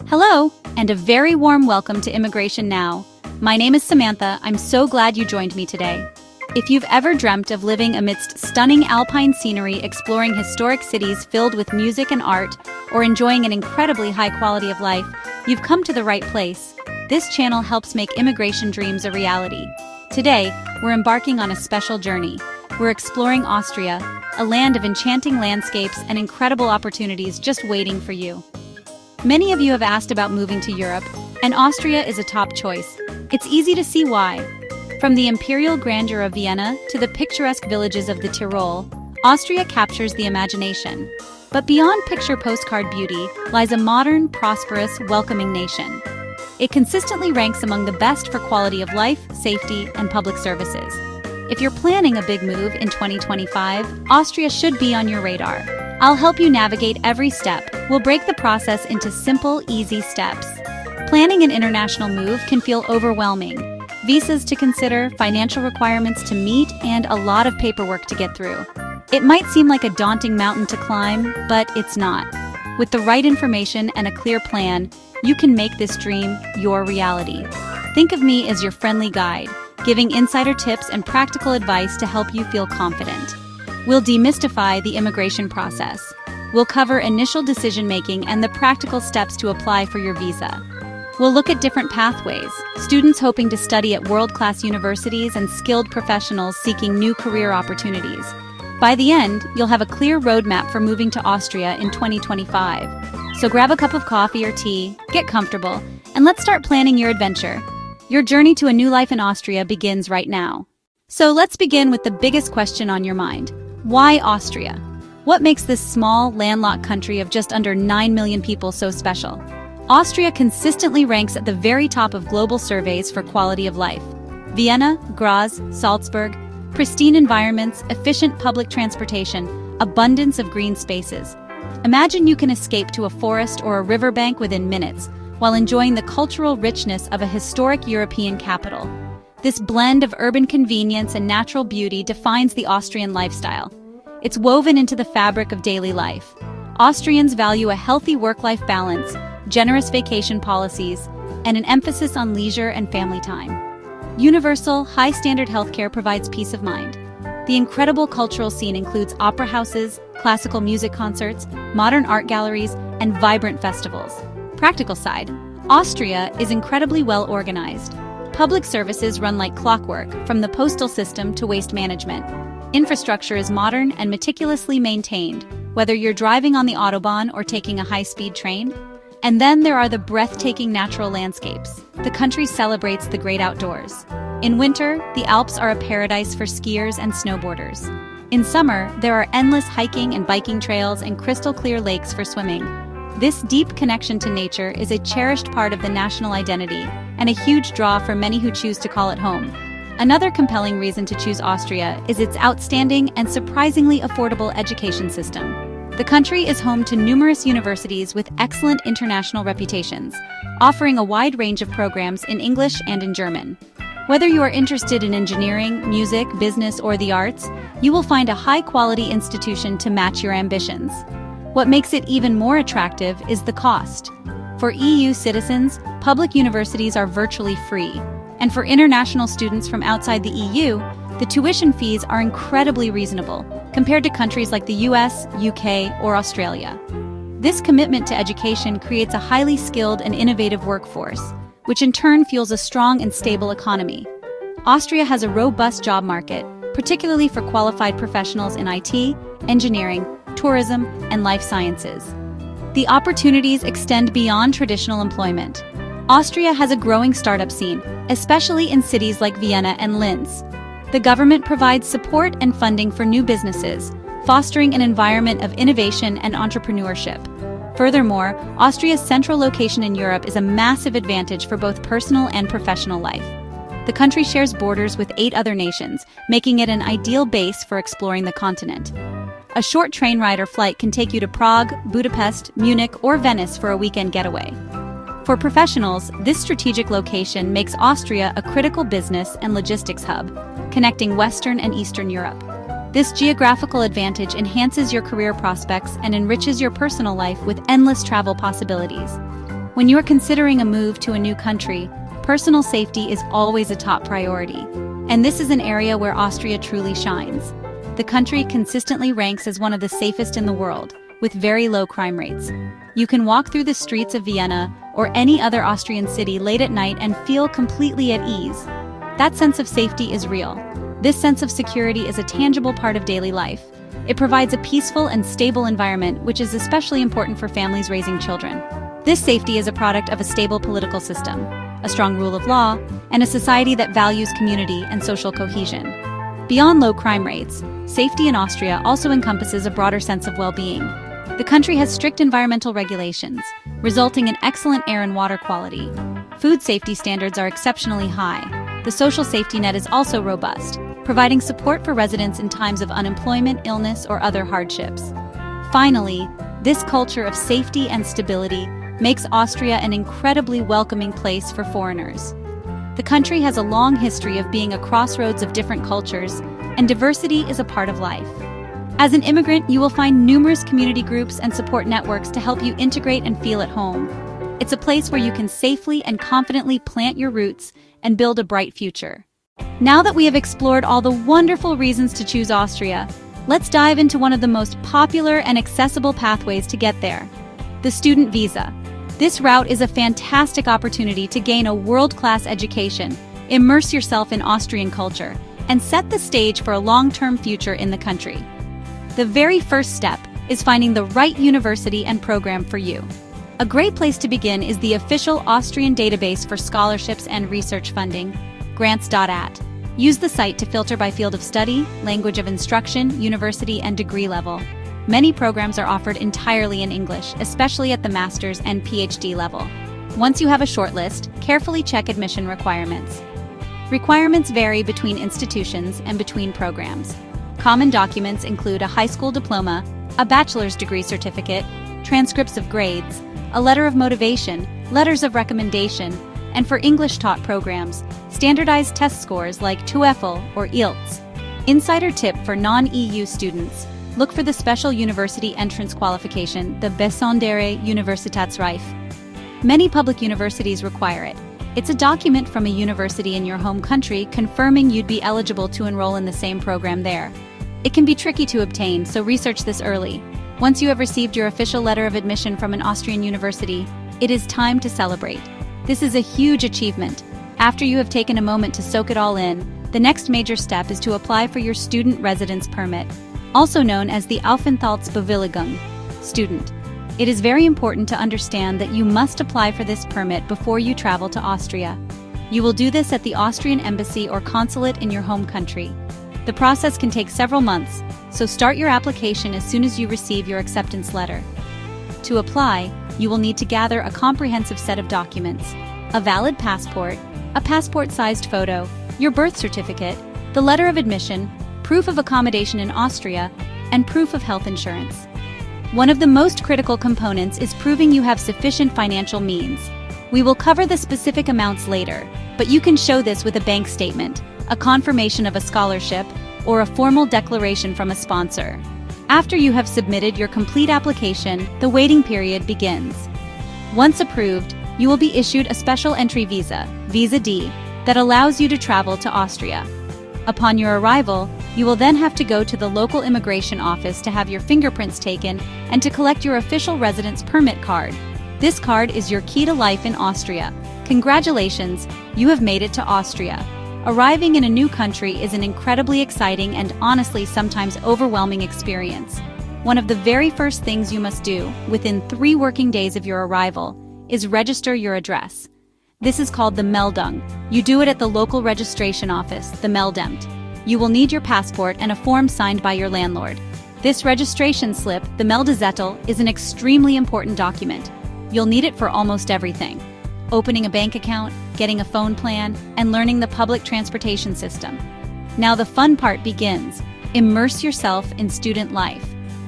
Hello, and a very warm welcome to Immigration Now. My name is Samantha. I'm so glad you joined me today. If you've ever dreamt of living amidst stunning alpine scenery, exploring historic cities filled with music and art, or enjoying an incredibly high quality of life, you've come to the right place. This channel helps make immigration dreams a reality. Today, we're embarking on a special journey. We're exploring Austria, a land of enchanting landscapes and incredible opportunities just waiting for you. Many of you have asked about moving to Europe, and Austria is a top choice. It's easy to see why. From the imperial grandeur of Vienna to the picturesque villages of the Tyrol, Austria captures the imagination. But beyond picture postcard beauty lies a modern, prosperous, welcoming nation. It consistently ranks among the best for quality of life, safety, and public services. If you're planning a big move in 2025, Austria should be on your radar. I'll help you navigate every step. We'll break the process into simple, easy steps. Planning an international move can feel overwhelming. Visas to consider, financial requirements to meet, and a lot of paperwork to get through. It might seem like a daunting mountain to climb, but it's not. With the right information and a clear plan, you can make this dream your reality. Think of me as your friendly guide, giving insider tips and practical advice to help you feel confident. We'll demystify the immigration process. We'll cover initial decision-making and the practical steps to apply for your visa. We'll look at different pathways, students hoping to study at world-class universities and skilled professionals seeking new career opportunities. By the end, you'll have a clear roadmap for moving to Austria in 2025. So grab a cup of coffee or tea, get comfortable, and let's start planning your adventure. Your journey to a new life in Austria begins right now. So let's begin with the biggest question on your mind. Why Austria? What makes this small, landlocked country of just under 9 million people so special? Austria consistently ranks at the very top of global surveys for quality of life. Vienna, Graz, Salzburg, pristine environments, efficient public transportation, abundance of green spaces. Imagine you can escape to a forest or a riverbank within minutes, while enjoying the cultural richness of a historic European capital. This blend of urban convenience and natural beauty defines the Austrian lifestyle. It's woven into the fabric of daily life. Austrians value a healthy work-life balance, generous vacation policies, and an emphasis on leisure and family time. Universal, high-standard healthcare provides peace of mind. The incredible cultural scene includes opera houses, classical music concerts, modern art galleries, and vibrant festivals. Practical side, Austria is incredibly well organized. Public services run like clockwork, from the postal system to waste management. Infrastructure is modern and meticulously maintained, whether you're driving on the Autobahn or taking a high-speed train. And then there are the breathtaking natural landscapes. The country celebrates the great outdoors. In winter, the Alps are a paradise for skiers and snowboarders. In summer, there are endless hiking and biking trails and crystal-clear lakes for swimming. This deep connection to nature is a cherished part of the national identity and a huge draw for many who choose to call it home. Another compelling reason to choose Austria is its outstanding and surprisingly affordable education system. The country is home to numerous universities with excellent international reputations, offering a wide range of programs in English and in German. Whether you are interested in engineering, music, business, or the arts, you will find a high-quality institution to match your ambitions. What makes it even more attractive is the cost. For EU citizens, public universities are virtually free. And for international students from outside the EU, the tuition fees are incredibly reasonable compared to countries like the US, UK, or Australia. This commitment to education creates a highly skilled and innovative workforce, which in turn fuels a strong and stable economy. Austria has a robust job market, particularly for qualified professionals in IT, engineering, tourism, and life sciences. The opportunities extend beyond traditional employment. Austria has a growing startup scene, especially in cities like Vienna and Linz. The government provides support and funding for new businesses, fostering an environment of innovation and entrepreneurship. Furthermore, Austria's central location in Europe is a massive advantage for both personal and professional life. The country shares borders with 8 other nations, making it an ideal base for exploring the continent. A short train ride or flight can take you to Prague, Budapest, Munich, or Venice for a weekend getaway. For professionals, this strategic location makes Austria a critical business and logistics hub, connecting Western and Eastern Europe. This geographical advantage enhances your career prospects and enriches your personal life with endless travel possibilities. When you are considering a move to a new country, personal safety is always a top priority. And this is an area where Austria truly shines. The country consistently ranks as one of the safest in the world, with very low crime rates. You can walk through the streets of Vienna or any other Austrian city late at night and feel completely at ease. That sense of safety is real. This sense of security is a tangible part of daily life. It provides a peaceful and stable environment, which is especially important for families raising children. This safety is a product of a stable political system, a strong rule of law, and a society that values community and social cohesion. Beyond low crime rates, safety in Austria also encompasses a broader sense of well-being. The country has strict environmental regulations, resulting in excellent air and water quality. Food safety standards are exceptionally high. The social safety net is also robust, providing support for residents in times of unemployment, illness, or other hardships. Finally, this culture of safety and stability makes Austria an incredibly welcoming place for foreigners. The country has a long history of being a crossroads of different cultures, and diversity is a part of life. As an immigrant, you will find numerous community groups and support networks to help you integrate and feel at home. It's a place where you can safely and confidently plant your roots and build a bright future. Now that we have explored all the wonderful reasons to choose Austria, let's dive into one of the most popular and accessible pathways to get there: the student visa. This route is a fantastic opportunity to gain a world-class education, immerse yourself in Austrian culture, and set the stage for a long-term future in the country. The very first step is finding the right university and program for you. A great place to begin is the official Austrian database for scholarships and research funding, grants.at. Use the site to filter by field of study, language of instruction, university, and degree level. Many programs are offered entirely in English, especially at the master's and PhD level. Once you have a shortlist, carefully check admission requirements. Requirements vary between institutions and between programs. Common documents include a high school diploma, a bachelor's degree certificate, transcripts of grades, a letter of motivation, letters of recommendation, and for English-taught programs, standardized test scores like TOEFL or IELTS. Insider tip for non-EU students: look for the special university entrance qualification, the Besondere Universitätsreif. Many public universities require it. It's a document from a university in your home country confirming you'd be eligible to enroll in the same program there. It can be tricky to obtain, so research this early. Once you have received your official letter of admission from an Austrian university, it is time to celebrate. This is a huge achievement. After you have taken a moment to soak it all in, the next major step is to apply for your student residence permit, also known as the Aufenthaltsbewilligung, student. It is very important to understand that you must apply for this permit before you travel to Austria. You will do this at the Austrian embassy or consulate in your home country. The process can take several months, so start your application as soon as you receive your acceptance letter. To apply, you will need to gather a comprehensive set of documents: a valid passport, a passport-sized photo, your birth certificate, the letter of admission, proof of accommodation in Austria, and proof of health insurance. One of the most critical components is proving you have sufficient financial means. We will cover the specific amounts later, but you can show this with a bank statement, a confirmation of a scholarship, or a formal declaration from a sponsor. After you have submitted your complete application, the waiting period begins. Once approved, you will be issued a special entry visa, Visa D, that allows you to travel to Austria. Upon your arrival, you will then have to go to the local immigration office to have your fingerprints taken and to collect your official residence permit card. This card is your key to life in Austria. Congratulations, you have made it to Austria. Arriving in a new country is an incredibly exciting and honestly sometimes overwhelming experience. One of the very first things you must do, within 3 working days of your arrival, is register your address. This is called the Meldung. You do it at the local registration office, the Meldemt. You will need your passport and a form signed by your landlord. This registration slip, the Meldezettel, is an extremely important document. You'll need it for almost everything: opening a bank account, getting a phone plan, and learning the public transportation system. Now the fun part begins. Immerse yourself in student life.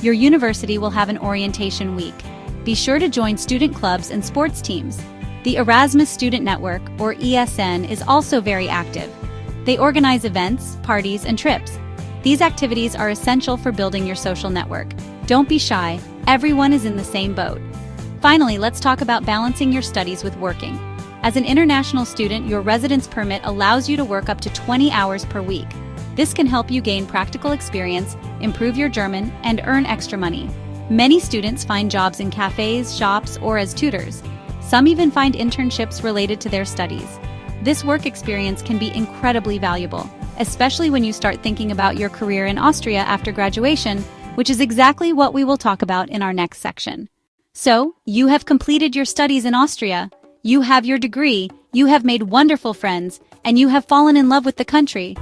Your university will have an orientation week. Be sure to join student clubs and sports teams. The Erasmus Student Network, or ESN, is also very active. They organize events, parties, and trips. These activities are essential for building your social network. Don't be shy, everyone is in the same boat. Finally, let's talk about balancing your studies with working. As an international student, your residence permit allows you to work up to 20 hours per week. This can help you gain practical experience, improve your German, and earn extra money. Many students find jobs in cafes, shops, or as tutors. Some even find internships related to their studies. This work experience can be incredibly valuable, especially when you start thinking about your career in Austria after graduation, which is exactly what we will talk about in our next section. So, you have completed your studies in Austria, you have your degree, you have made wonderful friends, and you have fallen in love with the country.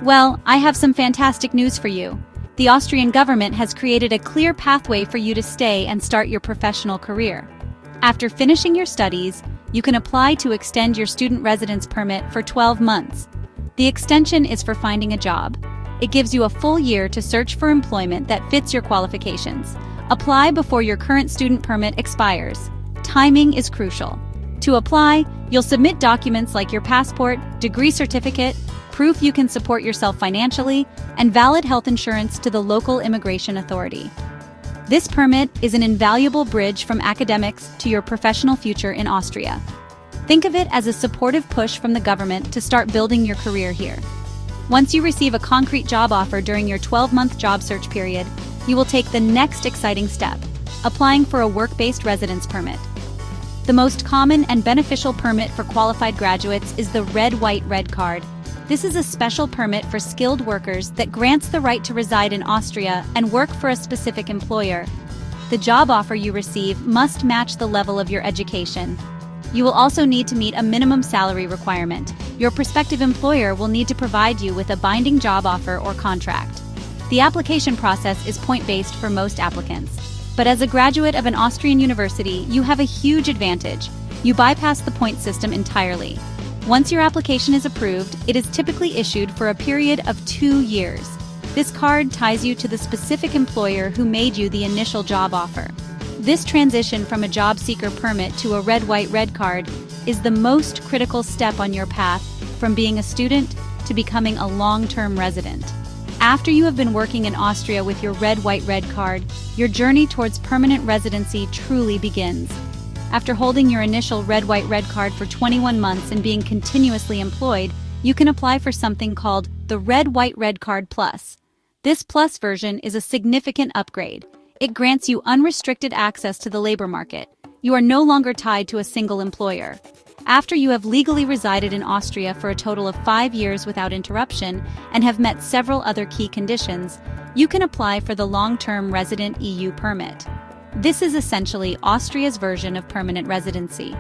Well, I have some fantastic news for you. The Austrian government has created a clear pathway for you to stay and start your professional career. After finishing your studies, you can apply to extend your student residence permit for 12 months. The extension is for finding a job. It gives you a full year to search for employment that fits your qualifications. Apply before your current student permit expires. Timing is crucial. To apply, you'll submit documents like your passport, degree certificate, proof you can support yourself financially, and valid health insurance to the local immigration authority. This permit is an invaluable bridge from academics to your professional future in Austria. Think of it as a supportive push from the government to start building your career here. Once you receive a concrete job offer during your 12-month job search period, you will take the next exciting step, applying for a work-based residence permit. The most common and beneficial permit for qualified graduates is the Red Card. This is a special permit for skilled workers that grants the right to reside in Austria and work for a specific employer. The job offer you receive must match the level of your education. You will also need to meet a minimum salary requirement. Your prospective employer will need to provide you with a binding job offer or contract. The application process is point-based for most applicants. But as a graduate of an Austrian university, you have a huge advantage. You bypass the point system entirely. Once your application is approved, it is typically issued for a period of 2 years. This card ties you to the specific employer who made you the initial job offer. This transition from a job seeker permit to a Red Card is the most critical step on your path from being a student to becoming a long-term resident. After you have been working in Austria with your Red Card, your journey towards permanent residency truly begins. After holding your initial Red Card for 21 months and being continuously employed, you can apply for something called the Red Card Plus. This Plus version is a significant upgrade. It grants you unrestricted access to the labor market. You are no longer tied to a single employer. After you have legally resided in Austria for a total of 5 years without interruption and have met several other key conditions, you can apply for the long-term resident EU permit. This is essentially Austria's version of permanent residency.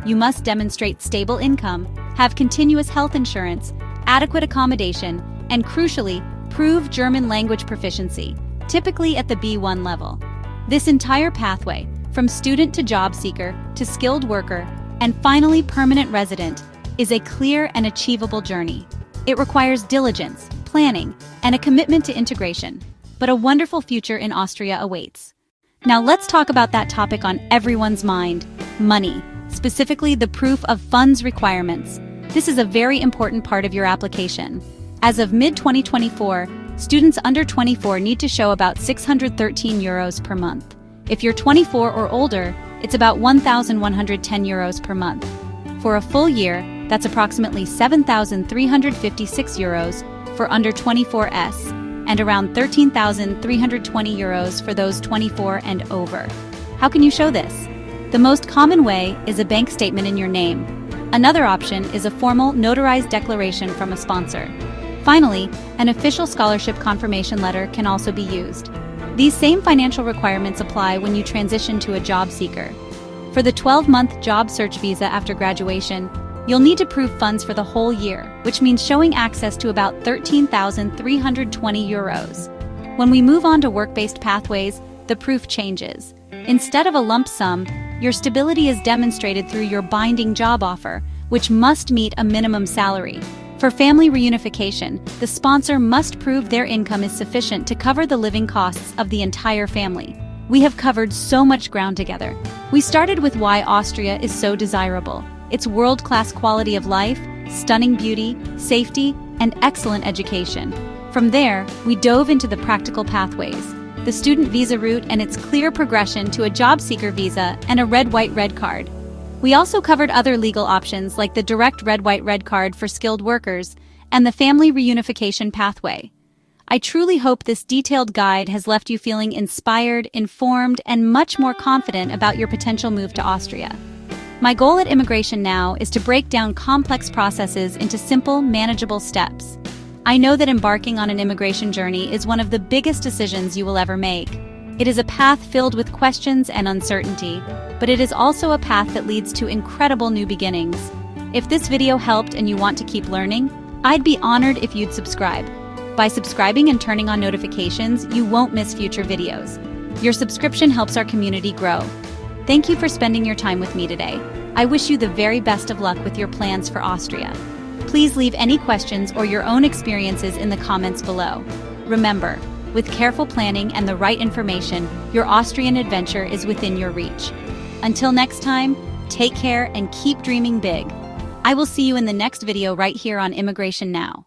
You must demonstrate stable income, have continuous health insurance, adequate accommodation, and crucially, prove German language proficiency, typically at the B1 level. This entire pathway, from student to job seeker to skilled worker, and finally permanent resident, is a clear and achievable journey. It requires diligence, planning, and a commitment to integration, but a wonderful future in Austria awaits. Now let's talk about that topic on everyone's mind, money, specifically the proof of funds requirements. This is a very important part of your application. As of mid-2024, students under 24 need to show about 613 euros per month. If you're 24 or older, it's about 1,110 euros per month. For a full year, that's approximately 7,356 euros for under 24s, and around 13,320 euros for those 24 and over. How can you show this? The most common way is a bank statement in your name. Another option is a formal notarized declaration from a sponsor. Finally, an official scholarship confirmation letter can also be used. These same financial requirements apply when you transition to a job seeker. For the 12-month job search visa after graduation, you'll need to prove funds for the whole year, which means showing access to about 13,320 euros. When we move on to work-based pathways, the proof changes. Instead of a lump sum, your stability is demonstrated through your binding job offer, which must meet a minimum salary. For family reunification, the sponsor must prove their income is sufficient to cover the living costs of the entire family. We have covered so much ground together. We started with why Austria is so desirable. Its world-class quality of life, stunning beauty, safety, and excellent education. From there, we dove into the practical pathways. the student visa route and its clear progression to a job seeker visa and a red-white-red card. We also covered other legal options like the direct red-white-red card for skilled workers and the family reunification pathway. I truly hope this detailed guide has left you feeling inspired, informed, and much more confident about your potential move to Austria. My goal at Immigration Now is to break down complex processes into simple, manageable steps. I know that embarking on an immigration journey is one of the biggest decisions you will ever make. It is a path filled with questions and uncertainty, but it is also a path that leads to incredible new beginnings. If this video helped and you want to keep learning, I'd be honored if you'd subscribe. By subscribing and turning on notifications, you won't miss future videos. Your subscription helps our community grow. Thank you for spending your time with me today. I wish you the very best of luck with your plans for Austria. Please leave any questions or your own experiences in the comments below. Remember, with careful planning and the right information, your Austrian adventure is within your reach. Until next time, take care and keep dreaming big. I will see you in the next video right here on Immigration Now.